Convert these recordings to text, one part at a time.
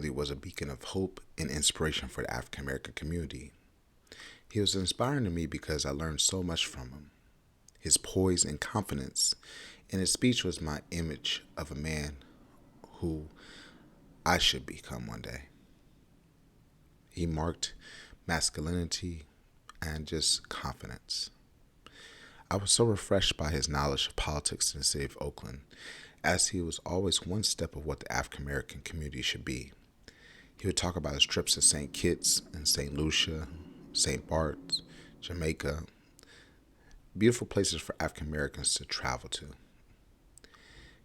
Bailey was a beacon of hope and inspiration for the African American community. He was inspiring to me because I learned so much from him. His poise and confidence in his speech was my image of a man who I should become one day. He marked masculinity and just confidence. I was so refreshed by his knowledge of politics in the city of Oakland, as he was always one step of what the African American community should be. He would talk about his trips to St. Kitts and St. Lucia, St. Bart's, Jamaica, beautiful places for African Americans to travel to.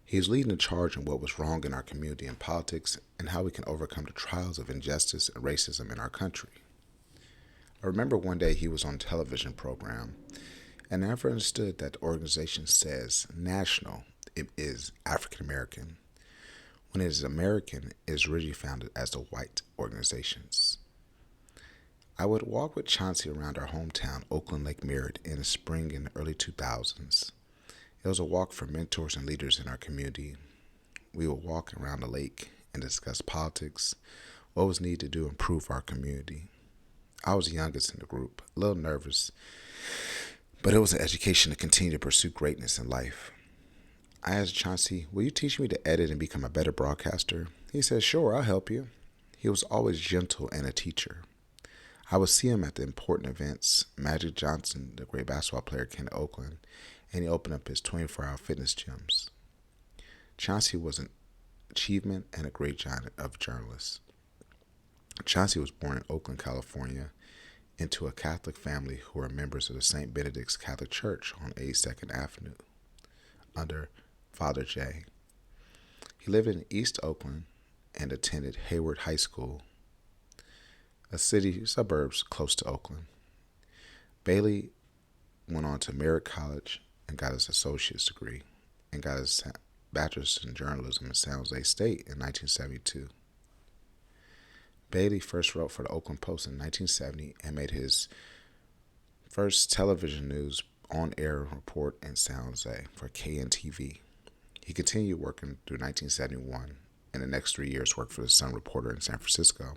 He was leading the charge on what was wrong in our community and politics and how we can overcome the trials of injustice and racism in our country. I remember one day he was on a television program, and I never understood that the organization says national, it is African American. When it is American, it is originally founded as the white organizations. I would walk with Chauncey around our hometown, Oakland Lake Merritt, in the spring and early 2000s. It was a walk for mentors and leaders in our community. We would walk around the lake and discuss politics, what was needed to do to improve our community. I was the youngest in the group, a little nervous, but it was an education to continue to pursue greatness in life. I asked Chauncey, will you teach me to edit and become a better broadcaster? He said, sure, I'll help you. He was always gentle and a teacher. I would see him at the important events. Magic Johnson, the great basketball player, came to Oakland, and he opened up his 24-hour fitness gyms. Chauncey was an achievement and a great giant of journalists. Chauncey was born in Oakland, California, into a Catholic family who were members of the St. Benedict's Catholic Church on 82nd Avenue under Father J. He lived in East Oakland and attended Hayward High School, a city suburbs close to Oakland. Bailey went on to Merritt College and got his associate's degree and got his bachelor's in journalism in San Jose State in 1972. Bailey first wrote for the Oakland Post in 1970 and made his first television news on-air report in San Jose for KNTV. He continued working through 1971 and the next 3 years worked for the Sun Reporter in San Francisco.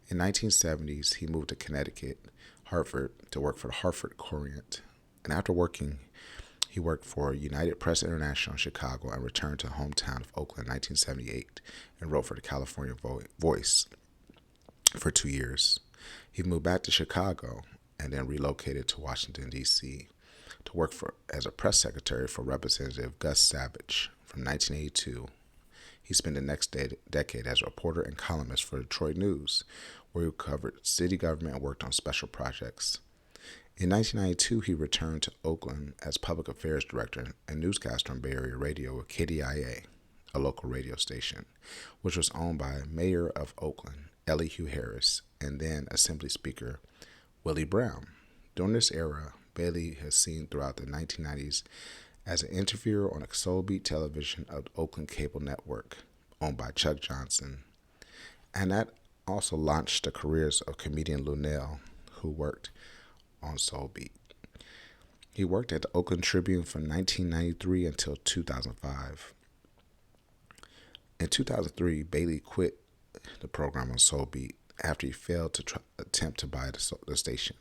In the 1970s, he moved to Connecticut, Hartford, to work for the Hartford Courier. And after working, he worked for United Press International in Chicago and returned to the hometown of Oakland in 1978 and wrote for the California Voice for 2 years. He moved back to Chicago and then relocated to Washington, D.C. to work as a press secretary for Representative Gus Savage from 1982. He spent the next decade as a reporter and columnist for Detroit News, where he covered city government and worked on special projects. In 1992, he returned to Oakland as public affairs director and newscaster on Bay Area Radio with KDIA, a local radio station, which was owned by Mayor of Oakland, Elihu Harris, and then Assembly Speaker Willie Brown. During this era, Bailey has seen throughout the 1990s as an interviewer on a Soul Beat television of the Oakland Cable Network, owned by Chuck Johnson. And that also launched the careers of comedian Lunell, who worked on Soul Beat. He worked at the Oakland Tribune from 1993 until 2005. In 2003, Bailey quit the program on Soul Beat after he failed to attempt to buy the station.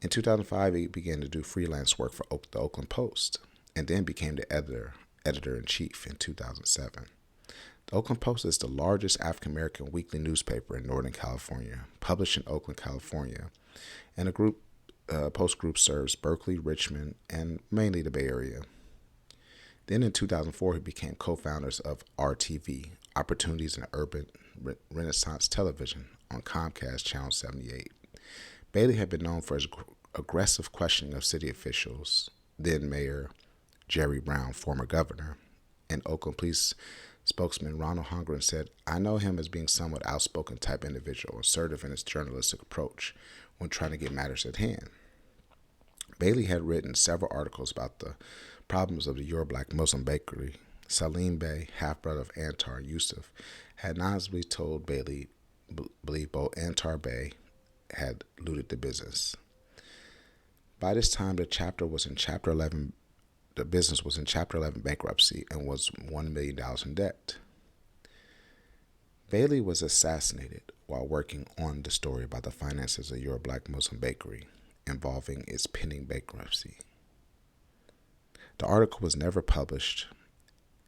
In 2005, he began to do freelance work for the Oakland Post and then became the editor-in-chief in 2007. The Oakland Post is the largest African-American weekly newspaper in Northern California, published in Oakland, California, and the Post Group serves Berkeley, Richmond, and mainly the Bay Area. Then in 2004, he became co-founders of RTV, Opportunities in Urban Renaissance Television, on Comcast Channel 78. Bailey had been known for his aggressive questioning of city officials, then Mayor Jerry Brown, former governor, and Oakland Police spokesman Ronald Hongren said, I know him as being somewhat outspoken type individual, assertive in his journalistic approach when trying to get matters at hand. Bailey had written several articles about the problems of the Euro-Black Muslim bakery. Salim Bey, half-brother of Antar Yusuf, had anonymously told Bailey believed both Antar Bey had looted the business. By this time, the business was in Chapter 11 bankruptcy and was $1 million in debt. Bailey was assassinated while working on the story about the finances of Your Black Muslim Bakery involving its pending bankruptcy. The article was never published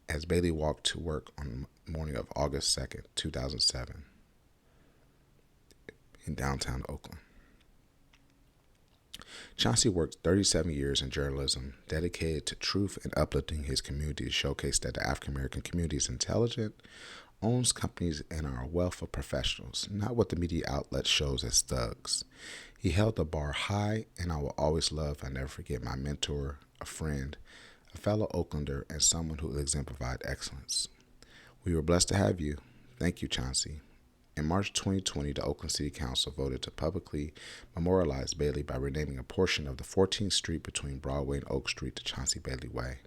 as Bailey walked to work on the morning of August 2nd, 2007 in downtown Oakland. Chauncey worked 37 years in journalism, dedicated to truth and uplifting his community to showcase that the African American community is intelligent, owns companies, and are a wealth of professionals, not what the media outlet shows as thugs. He held the bar high, and I will always love and never forget my mentor, a friend, a fellow Oaklander, and someone who exemplified excellence. We were blessed to have you. Thank you, Chauncey. In March 2020, the Oakland City Council voted to publicly memorialize Bailey by renaming a portion of the 14th Street between Broadway and Oak Street to Chauncey Bailey Way,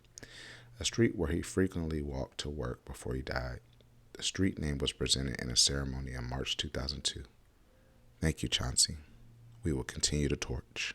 a street where he frequently walked to work before he died. The street name was presented in a ceremony in March 2002. Thank you, Chauncey. We will continue to torch.